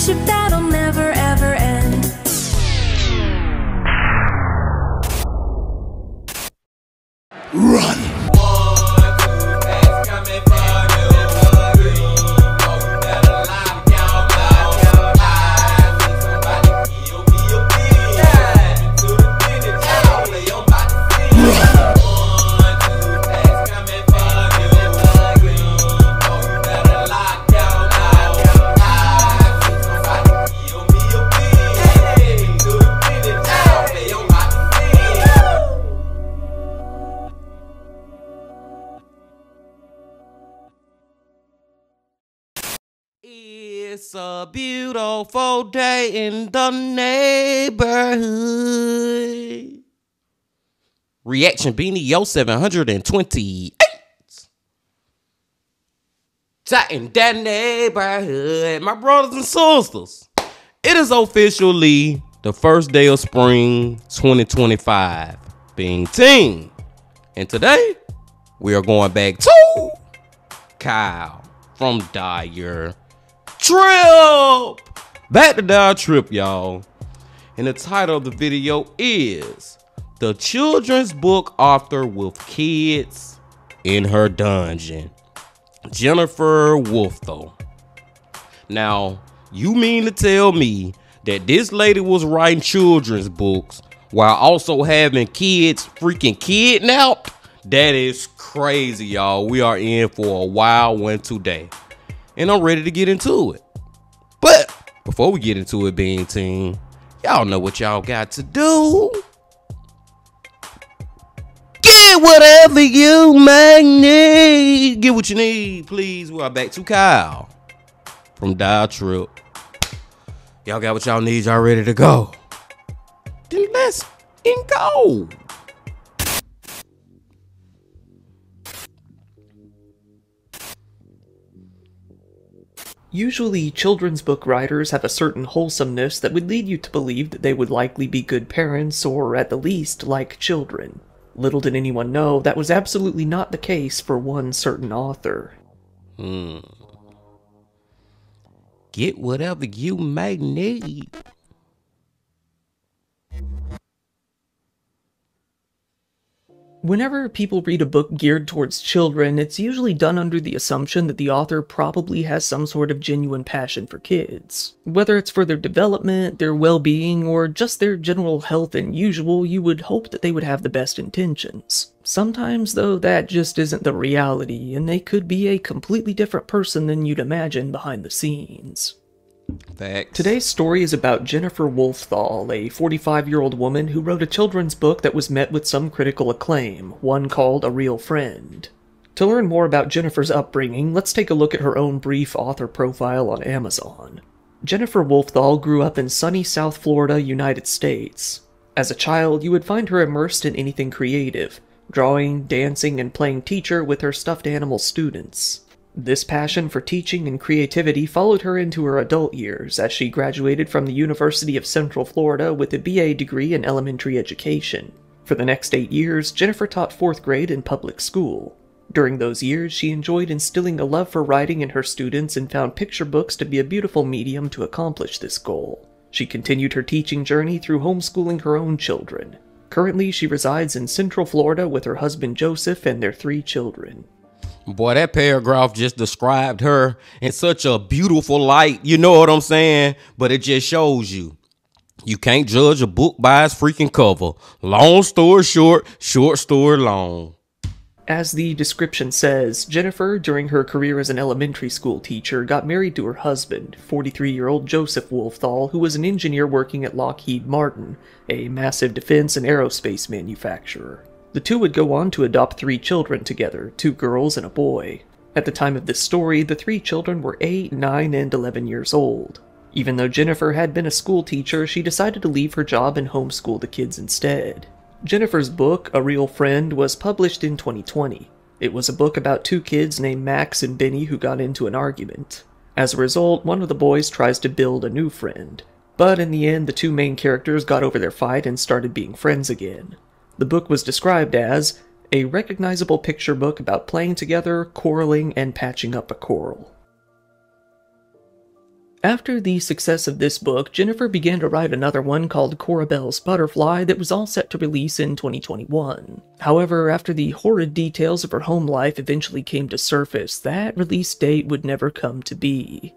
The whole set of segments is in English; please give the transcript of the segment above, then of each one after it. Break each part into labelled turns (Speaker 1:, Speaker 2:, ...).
Speaker 1: friendship that'll never ever end.
Speaker 2: Run!
Speaker 3: It's a beautiful day in the neighborhood. Reaction Beanie Yo 728. Tighten that neighborhood, my brothers and sisters. It is officially the first day of spring 2025, being teen. And today, we are going back to Kyle from Dyer Trip. Back to Dyer Trip, y'all. And the title of the video is The Children's Book Author with Kids in Her Dungeon, Jennifer Wolfthal. Now, you mean to tell me that this lady was writing children's books while also having kids freaking kidnapped? That is crazy, y'all. We are in for a wild one today, and I'm ready to get into it. But before we get into it, being team, y'all know what y'all got to do. Get whatever you may need. Get what you need, please. We are back to Kyle from Dyer Trip. Y'all got what y'all need. Y'all ready to go? Then let's go.
Speaker 4: Usually, children's book writers have a certain wholesomeness that would lead you to believe that they would likely be good parents, or at the least, like children. Little did anyone know that was absolutely not the case for one certain author.
Speaker 3: Get whatever you may need.
Speaker 4: Whenever people read a book geared towards children, it's usually done under the assumption that the author probably has some sort of genuine passion for kids. Whether it's for their development, their well-being, or just their general health and usual, you would hope that they would have the best intentions. Sometimes, though, that just isn't the reality, and they could be a completely different person than you'd imagine behind the scenes.
Speaker 3: Facts.
Speaker 4: Today's story is about Jennifer Wolfthal, a 45-year-old woman who wrote a children's book that was met with some critical acclaim, one called A Real Friend. To learn more about Jennifer's upbringing, let's take a look at her own brief author profile on Amazon. Jennifer Wolfthal grew up in sunny South Florida, United States. As a child, you would find her immersed in anything creative, drawing, dancing, and playing teacher with her stuffed animal students. This passion for teaching and creativity followed her into her adult years as she graduated from the University of Central Florida with a BA degree in elementary education. For the next 8 years, Jennifer taught 4th grade in public school. During those years, she enjoyed instilling a love for writing in her students and found picture books to be a beautiful medium to accomplish this goal. She continued her teaching journey through homeschooling her own children. Currently, she resides in Central Florida with her husband Joseph and their 3 children.
Speaker 3: Boy, that paragraph just described her in such a beautiful light. You know what I'm saying? But it just shows you. You can't judge a book by its freaking cover. Long story short, short story long.
Speaker 4: As the description says, Jennifer, during her career as an elementary school teacher, got married to her husband, 43-year-old Joseph Wolfthal, who was an engineer working at Lockheed Martin, a massive defense and aerospace manufacturer. The two would go on to adopt 3 children together, 2 girls and a boy. At the time of this story, the 3 children were 8, 9, and 11 years old. Even though Jennifer had been a school teacher, she decided to leave her job and homeschool the kids instead. Jennifer's book, A Real Friend, was published in 2020. It was a book about 2 kids named Max and Benny who got into an argument. As a result, one of the boys tries to build a new friend. But in the end, the 2 main characters got over their fight and started being friends again. The book was described as a recognizable picture book about playing together, quarreling, and patching up a quarrel. After the success of this book, Jennifer began to write another one called Cora Belle's Butterfly that was all set to release in 2021. However, after the horrid details of her home life eventually came to surface, that release date would never come to be.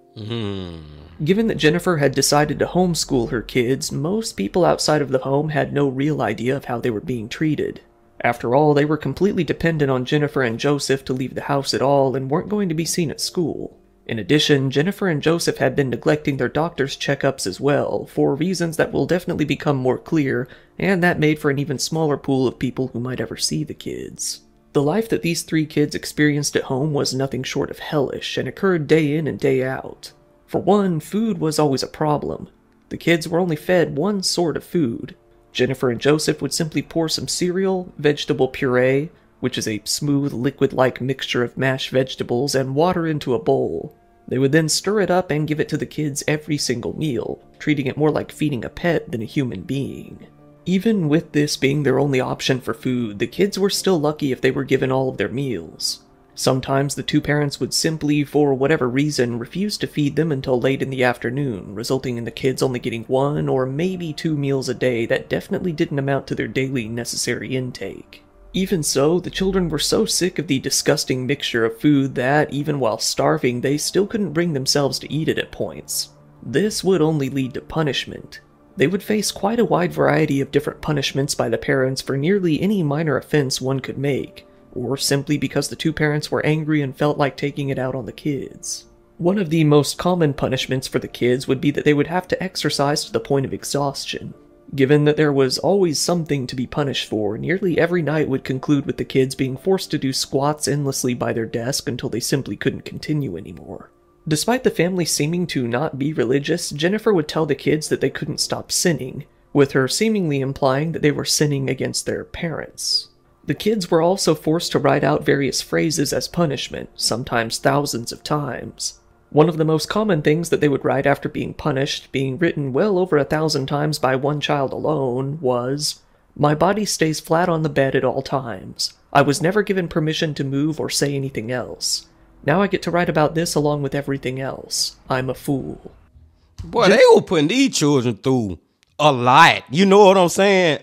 Speaker 4: Given that Jennifer had decided to homeschool her kids, most people outside of the home had no real idea of how they were being treated. After all, they were completely dependent on Jennifer and Joseph to leave the house at all and weren't going to be seen at school. In addition, Jennifer and Joseph had been neglecting their doctor's checkups as well, for reasons that will definitely become more clear, and that made for an even smaller pool of people who might ever see the kids. The life that these three kids experienced at home was nothing short of hellish, and occurred day in and day out. For one, food was always a problem. The kids were only fed one sort of food. Jennifer and Joseph would simply pour some cereal, vegetable puree, which is a smooth, liquid-like mixture of mashed vegetables, and water into a bowl. They would then stir it up and give it to the kids every single meal, treating it more like feeding a pet than a human being. Even with this being their only option for food, the kids were still lucky if they were given all of their meals. Sometimes the two parents would simply, for whatever reason, refuse to feed them until late in the afternoon, resulting in the kids only getting 1 or maybe 2 meals a day that definitely didn't amount to their daily necessary intake. Even so, the children were so sick of the disgusting mixture of food that, even while starving, they still couldn't bring themselves to eat it at points. This would only lead to punishment. They would face quite a wide variety of different punishments by the parents for nearly any minor offense one could make, or simply because the two parents were angry and felt like taking it out on the kids. One of the most common punishments for the kids would be that they would have to exercise to the point of exhaustion. Given that there was always something to be punished for, nearly every night would conclude with the kids being forced to do squats endlessly by their desk until they simply couldn't continue anymore. Despite the family seeming to not be religious, Jennifer would tell the kids that they couldn't stop sinning, with her seemingly implying that they were sinning against their parents. The kids were also forced to write out various phrases as punishment, sometimes thousands of times. One of the most common things that they would write after being punished, being written well over 1,000 times by one child alone, was, "My body stays flat on the bed at all times. I was never given permission to move or say anything else. Now I get to write about this along with everything else. I'm a fool."
Speaker 3: Boy, they were putting these children through a lot. You know what I'm saying?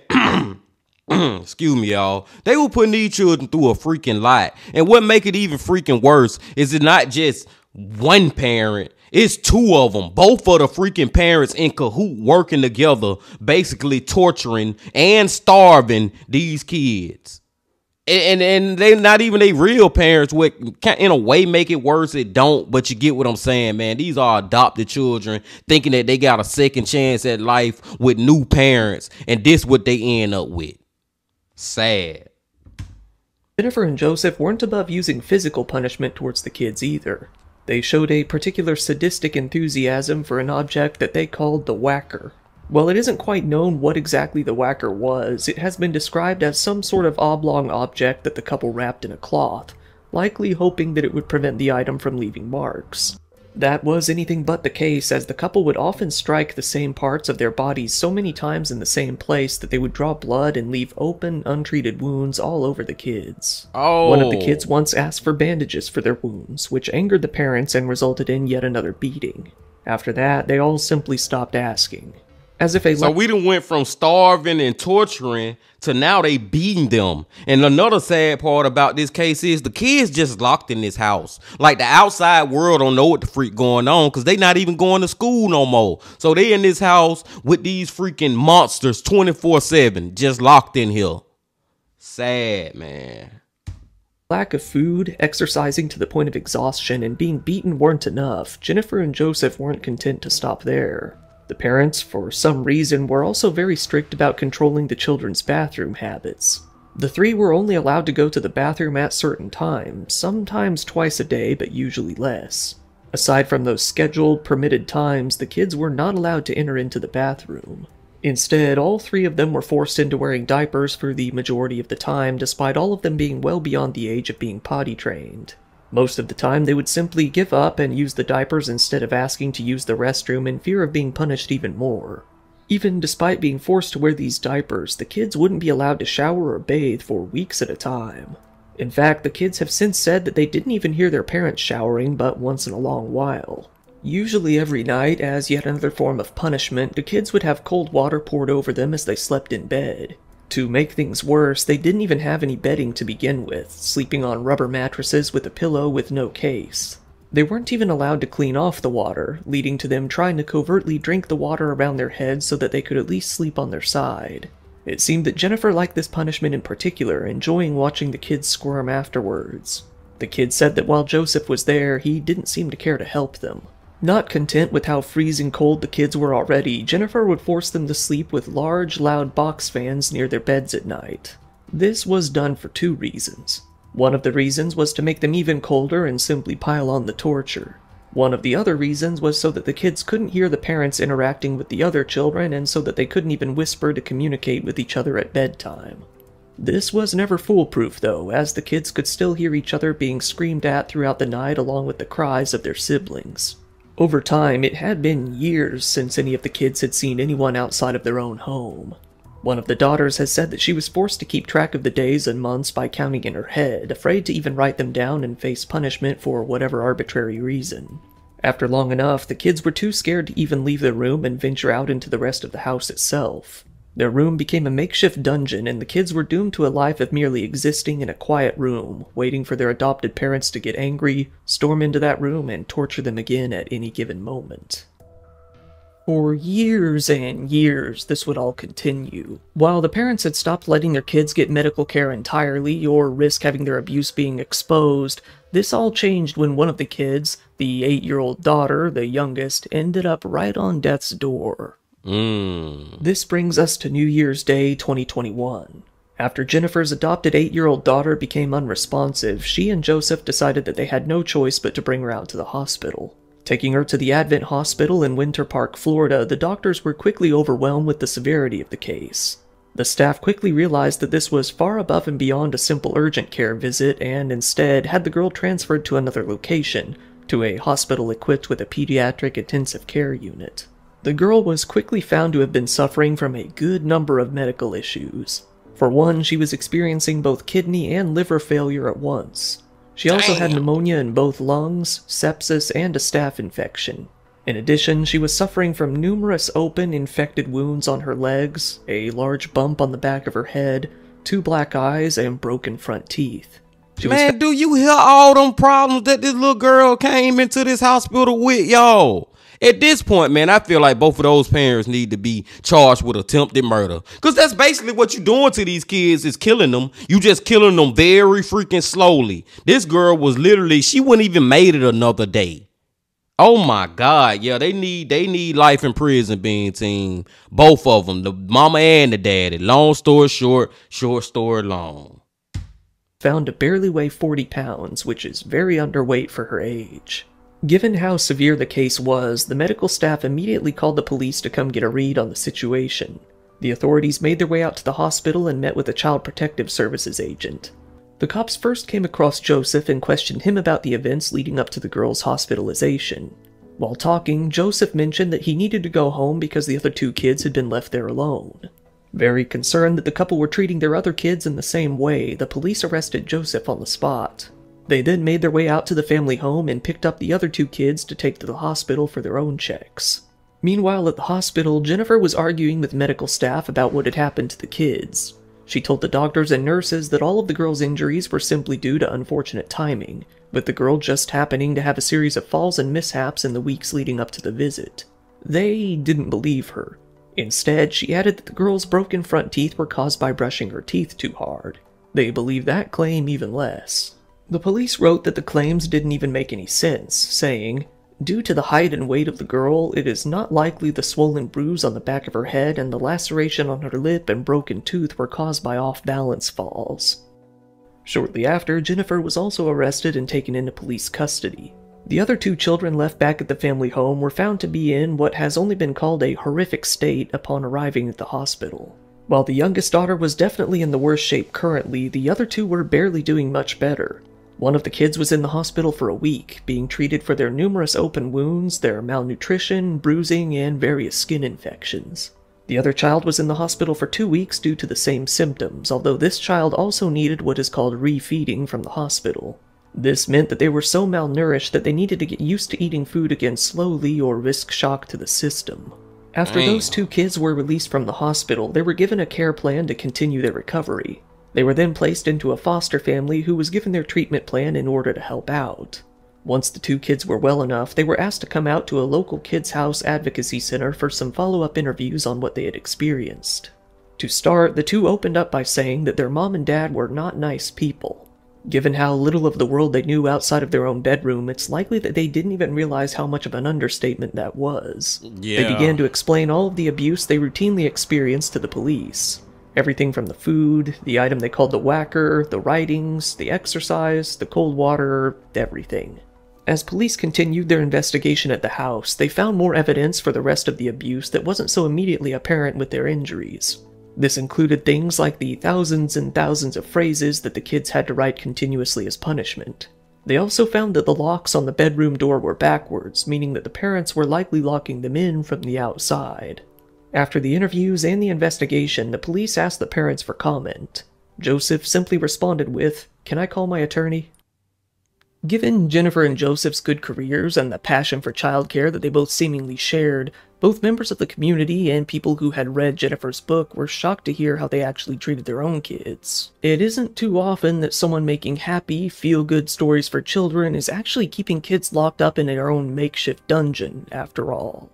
Speaker 3: Excuse me, y'all. They were putting these children through a freaking lot. And what make it even freaking worse is it not just one parent, it's two of them. Both of the freaking parents in cahoot working together, basically torturing and starving these kids. And they're not even they real parents, which in a way make it worse. It don't, but you get what I'm saying, man. These are adopted children thinking that they got a second chance at life with new parents, and this what they end up with. Sad.
Speaker 4: Jennifer and Joseph weren't above using physical punishment towards the kids either. They showed a particular sadistic enthusiasm for an object that they called the whacker. While it isn't quite known what exactly the whacker was, it has been described as some sort of oblong object that the couple wrapped in a cloth, likely hoping that it would prevent the item from leaving marks. That was anything but the case, as the couple would often strike the same parts of their bodies so many times in the same place that they would draw blood and leave open, untreated wounds all over the kids. One of the kids once asked for bandages for their wounds, which angered the parents and resulted in yet another beating. After that, they all simply stopped asking. As if
Speaker 3: So we done went from starving and torturing to now they beating them. And another sad part about this case is the kids just locked in this house. Like the outside world don't know what the freak going on because they not even going to school no more. So they in this house with these freaking monsters 24/7 just locked in here. Sad, man.
Speaker 4: Lack of food, exercising to the point of exhaustion, and being beaten weren't enough. Jennifer and Joseph weren't content to stop there. The parents, for some reason, were also very strict about controlling the children's bathroom habits. The three were only allowed to go to the bathroom at certain times, sometimes twice a day, but usually less. Aside from those scheduled, permitted times, the kids were not allowed to enter into the bathroom. Instead, all three of them were forced into wearing diapers for the majority of the time, despite all of them being well beyond the age of being potty trained. Most of the time, they would simply give up and use the diapers instead of asking to use the restroom in fear of being punished even more. Even despite being forced to wear these diapers, the kids wouldn't be allowed to shower or bathe for weeks at a time. In fact, the kids have since said that they didn't even hear their parents showering but once in a long while. Usually every night, as yet another form of punishment, the kids would have cold water poured over them as they slept in bed. To make things worse, they didn't even have any bedding to begin with, sleeping on rubber mattresses with a pillow with no case. They weren't even allowed to clean off the water, leading to them trying to covertly drink the water around their heads so that they could at least sleep on their side. It seemed that Jennifer liked this punishment in particular, enjoying watching the kids squirm afterwards. The kids said that while Joseph was there, he didn't seem to care to help them. Not content with how freezing cold the kids were already, Jennifer would force them to sleep with large, loud box fans near their beds at night. This was done for two reasons. One of the reasons was to make them even colder and simply pile on the torture. One of the other reasons was so that the kids couldn't hear the parents interacting with the other children and so that they couldn't even whisper to communicate with each other at bedtime. This was never foolproof though, as the kids could still hear each other being screamed at throughout the night along with the cries of their siblings. Over time, it had been years since any of the kids had seen anyone outside of their own home. One of the daughters has said that she was forced to keep track of the days and months by counting in her head, afraid to even write them down and face punishment for whatever arbitrary reason. After long enough, the kids were too scared to even leave their room and venture out into the rest of the house itself. Their room became a makeshift dungeon, and the kids were doomed to a life of merely existing in a quiet room, waiting for their adopted parents to get angry, storm into that room, and torture them again at any given moment. For years and years, this would all continue. While the parents had stopped letting their kids get medical care entirely, or risk having their abuse being exposed, this all changed when one of the kids, the 8-year-old daughter, the youngest, ended up right on death's door. This brings us to New Year's Day 2021. After Jennifer's adopted 8-year-old daughter became unresponsive, she and Joseph decided that they had no choice but to bring her out to the hospital. Taking her to the Advent Hospital in Winter Park, Florida, the doctors were quickly overwhelmed with the severity of the case. The staff quickly realized that this was far above and beyond a simple urgent care visit and instead had the girl transferred to another location, to a hospital equipped with a pediatric intensive care unit. The girl was quickly found to have been suffering from a good number of medical issues. For one, she was experiencing both kidney and liver failure at once. She also had pneumonia in both lungs, sepsis, and a staph infection. In addition, she was suffering from numerous open, infected wounds on her legs, a large bump on the back of her head, 2 black eyes, and broken front teeth.
Speaker 3: Man, do you hear all them problems that this little girl came into this hospital with, y'all? At this point, man, I feel like both of those parents need to be charged with attempted murder. Because that's basically what you're doing to these kids is killing them. You just killing them very freaking slowly. This girl was literally, she wouldn't even made it another day. Oh my God. Yeah, they need life in prison, Bean Team. Both of them, the mama and the daddy. Long story short, short story long.
Speaker 4: Found to barely weigh 40 pounds, which is very underweight for her age. Given how severe the case was, the medical staff immediately called the police to come get a read on the situation. The authorities made their way out to the hospital and met with a Child Protective Services agent. The cops first came across Joseph and questioned him about the events leading up to the girl's hospitalization. While talking, Joseph mentioned that he needed to go home because the other 2 kids had been left there alone. Very concerned that the couple were treating their other kids in the same way, the police arrested Joseph on the spot. They then made their way out to the family home and picked up the other 2 kids to take to the hospital for their own checks. Meanwhile, at the hospital, Jennifer was arguing with medical staff about what had happened to the kids. She told the doctors and nurses that all of the girl's injuries were simply due to unfortunate timing, with the girl just happening to have a series of falls and mishaps in the weeks leading up to the visit. They didn't believe her. Instead, she added that the girl's broken front teeth were caused by brushing her teeth too hard. They believed that claim even less. The police wrote that the claims didn't even make any sense, saying, "Due to the height and weight of the girl, it is not likely the swollen bruise on the back of her head and the laceration on her lip and broken tooth were caused by off-balance falls." Shortly after, Jennifer was also arrested and taken into police custody. The other 2 children left back at the family home were found to be in what has only been called a horrific state upon arriving at the hospital. While the youngest daughter was definitely in the worst shape currently, the other 2 were barely doing much better. One of the kids was in the hospital for a week, being treated for their numerous open wounds, their malnutrition, bruising, and various skin infections. The other child was in the hospital for 2 weeks due to the same symptoms, although this child also needed what is called refeeding from the hospital. This meant that they were so malnourished that they needed to get used to eating food again slowly or risk shock to the system. After those 2 kids were released from the hospital, they were given a care plan to continue their recovery. They were then placed into a foster family who was given their treatment plan in order to help out. Once the 2 kids were well enough, they were asked to come out to a local Kids House Advocacy Center for some follow-up interviews on what they had experienced. To start, the 2 opened up by saying that their mom and dad were not nice people. Given how little of the world they knew outside of their own bedroom, it's likely that they didn't even realize how much of an understatement that was.
Speaker 3: Yeah.
Speaker 4: They began to explain all of the abuse they routinely experienced to the police. Everything from the food, the item they called the whacker, the writings, the exercise, the cold water, everything. As police continued their investigation at the house, they found more evidence for the rest of the abuse that wasn't so immediately apparent with their injuries. This included things like the thousands and thousands of phrases that the kids had to write continuously as punishment. They also found that the locks on the bedroom door were backwards, meaning that the parents were likely locking them in from the outside. After the interviews and the investigation, the police asked the parents for comment. Joseph simply responded with, "Can I call my attorney?" Given Jennifer and Joseph's good careers and the passion for childcare that they both seemingly shared, both members of the community and people who had read Jennifer's book were shocked to hear how they actually treated their own kids. It isn't too often that someone making happy, feel-good stories for children is actually keeping kids locked up in their own makeshift dungeon, after all.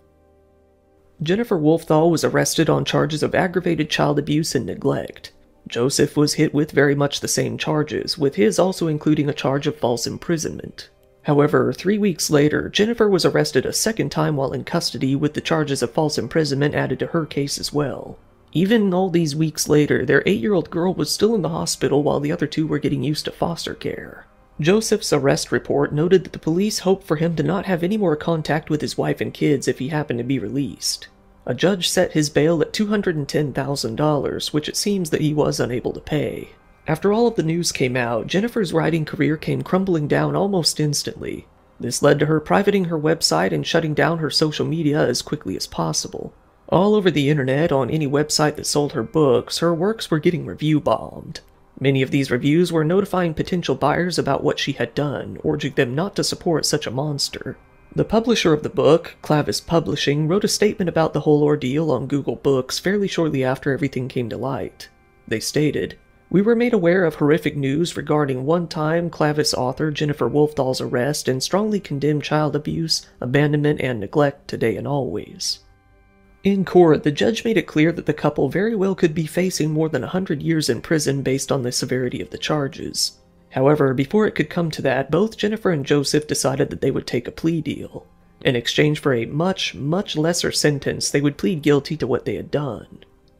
Speaker 4: Jennifer Wolfthal was arrested on charges of aggravated child abuse and neglect. Joseph was hit with very much the same charges, with his also including a charge of false imprisonment. However, 3 weeks later, Jennifer was arrested a second time while in custody with the charges of false imprisonment added to her case as well. Even all these weeks later, their 8-year-old girl was still in the hospital while the other 2 were getting used to foster care. Joseph's arrest report noted that the police hoped for him to not have any more contact with his wife and kids if he happened to be released. A judge set his bail at $210,000, which it seems that he was unable to pay. After all of the news came out, Jennifer's writing career came crumbling down almost instantly. This led to her privating her website and shutting down her social media as quickly as possible. All over the internet, on any website that sold her books, her works were getting review bombed. Many of these reviews were notifying potential buyers about what she had done, urging them not to support such a monster. The publisher of the book, Clavis Publishing, wrote a statement about the whole ordeal on Google Books fairly shortly after everything came to light. They stated, "We were made aware of horrific news regarding one-time Clavis author Jennifer Wolfthal's arrest and strongly condemn child abuse, abandonment, and neglect today and always." In court, the judge made it clear that the couple very well could be facing more than 100 years in prison based on the severity of the charges. However, before it could come to that, both Jennifer and Joseph decided that they would take a plea deal. In exchange for a much, much lesser sentence, they would plead guilty to what they had done.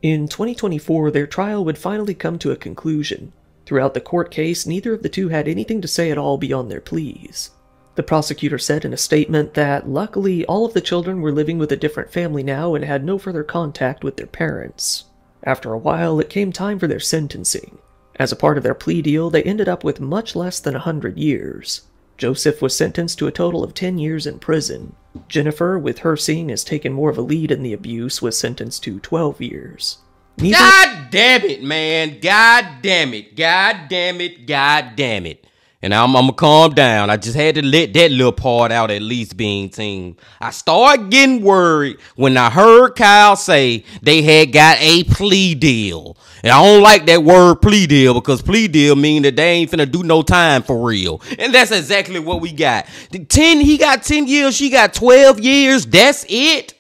Speaker 4: In 2024, their trial would finally come to a conclusion. Throughout the court case, neither of the 2 had anything to say at all beyond their pleas. The prosecutor said in a statement that, luckily, all of the children were living with a different family now and had no further contact with their parents. After a while, it came time for their sentencing. As a part of their plea deal, they ended up with much less than 100 years. Joseph was sentenced to a total of 10 years in prison. Jennifer, with her seeing as taken more of a lead in the abuse, was sentenced to 12 years.
Speaker 3: God damn it, man. God damn it. God damn it. God damn it. And I'm gonna calm down. I just had to let that little part out at least, being team. I started getting worried when I heard Kyle say they had got a plea deal. And I don't like that word plea deal, because plea deal mean that they ain't finna do no time for real. And that's exactly what we got. He got 10 years, she got 12 years. That's it.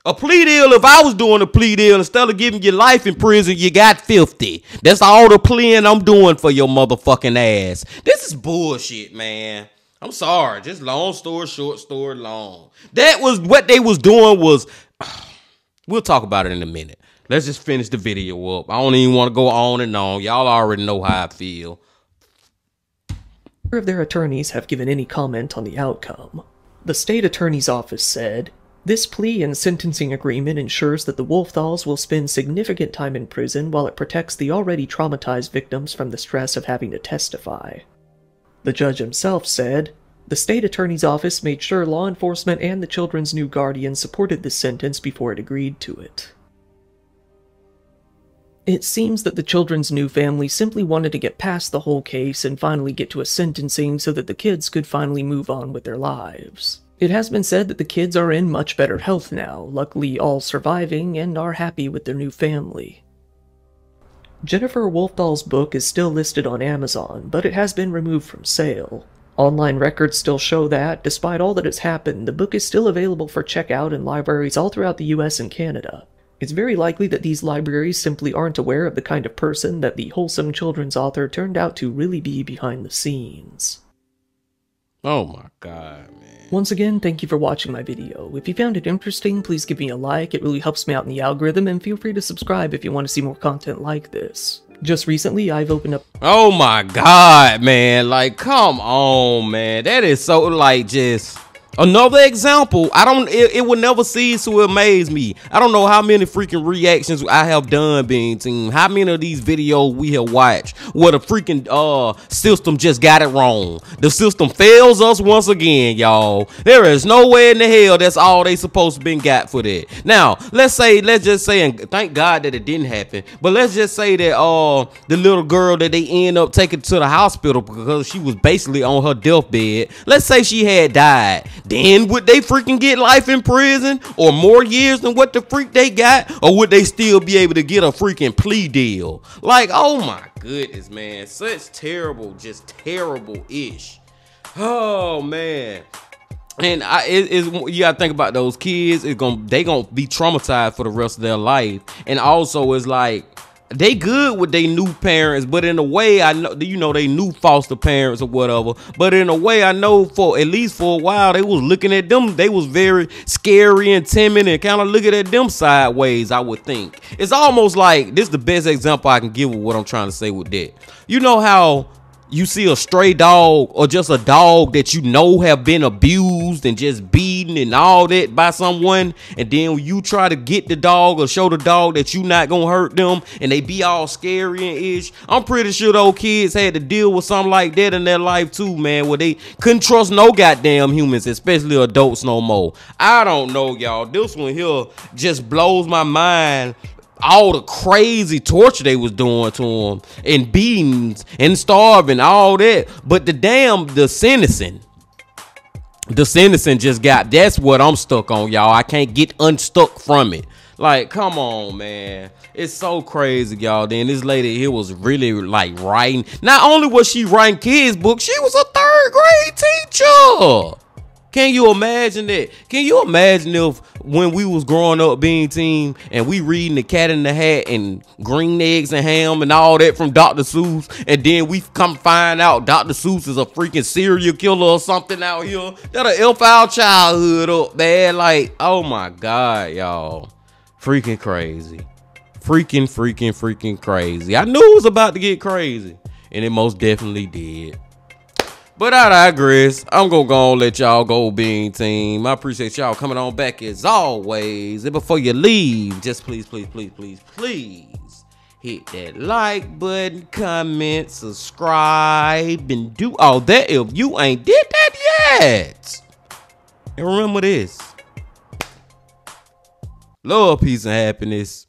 Speaker 3: A plea deal, if I was doing a plea deal, instead of giving you life in prison, you got 50. That's all the pleading I'm doing for your motherfucking ass. This is bullshit, man. I'm sorry. Just long story short, story long. That was what they was doing was... We'll talk about it in a minute. Let's just finish the video up. I don't even want to go on and on. Y'all already know how I feel.
Speaker 4: Neither of their attorneys have given any comment on the outcome. The state attorney's office said, "This plea and sentencing agreement ensures that the Wolfthals will spend significant time in prison while it protects the already traumatized victims from the stress of having to testify." The judge himself said, "The state attorney's office made sure law enforcement and the children's new guardian supported this sentence before it agreed to it." It seems that the children's new family simply wanted to get past the whole case and finally get to a sentencing so that the kids could finally move on with their lives. It has been said that the kids are in much better health now, luckily all surviving and are happy with their new family. Jennifer Wolfdahl's book is still listed on Amazon, but it has been removed from sale. Online records still show that, despite all that has happened, the book is still available for checkout in libraries all throughout the US and Canada. It's very likely that these libraries simply aren't aware of the kind of person that the wholesome children's author turned out to really be behind the scenes.
Speaker 3: Oh my God, man.
Speaker 4: Once again, thank you for watching my video. If you found it interesting, please give me a like, it really helps me out in the algorithm, and feel free to subscribe if you want to see more content like this. Just recently, I've opened up—
Speaker 3: Oh my God, man. Like, come on, man. That is so, like, just another example. It will never cease to amaze me. I don't know how many freaking reactions I have done, Being Team. How many of these videos we have watched where the freaking system just got it wrong. The system fails us once again, y'all. There is no way in the hell that's all they supposed to been got for that. Now, let's just say, and thank God that it didn't happen, but let's just say that the little girl that they end up taking to the hospital because she was basically on her deathbed, let's say she had died. Then would they freaking get life in prison or more years than what the freak they got? Or would they still be able to get a freaking plea deal? Like, oh my goodness, man. Such terrible, just terrible-ish. Oh, man. And you gotta think about those kids. They gonna be traumatized for the rest of their life. And also, it's like, they good with their new parents, but in a way, I know, you know, they new foster parents or whatever. But in a way, I know for at least for a while, they was looking at them. They was very scary and timid and kind of looking at them sideways, I would think. It's almost like, this is the best example I can give of what I'm trying to say with that. You know how you see a stray dog or just a dog that you know have been abused and just beaten and all that by someone, and then you try to get the dog or show the dog that you not gonna hurt them and they be all scary and ish. I'm pretty sure those kids had to deal with something like that in their life too, man, where they couldn't trust no goddamn humans, especially adults, no more. I don't know, y'all. This one here just blows my mind. All the crazy torture they was doing to him, and beatings and starving, all that. But the sentencing just got, that's what I'm stuck on, y'all. I can't get unstuck from it. Like, come on, man. It's so crazy, y'all. Then this lady here was really like writing. Not only was she writing kids' books, she was a 3rd grade teacher. Can you imagine that? Can you imagine if when we was growing up, Being Team, and we reading The Cat in the Hat and Green Eggs and Ham and all that from Dr. Seuss, and then we come find out Dr. Seuss is a freaking serial killer or something out here? That'll help our childhood up, man. Like, oh my God, y'all. Freaking crazy. Freaking crazy. I knew it was about to get crazy, and it most definitely did. But I digress. I'm gonna go and let y'all go, Being Team. I appreciate y'all coming on back as always. And before you leave, just please hit that like button, comment, subscribe, and do all that if you ain't did that yet. And remember this: love, peace, and happiness.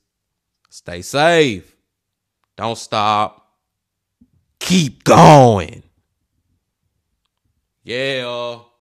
Speaker 3: Stay safe. Don't stop. Keep going. Yeah.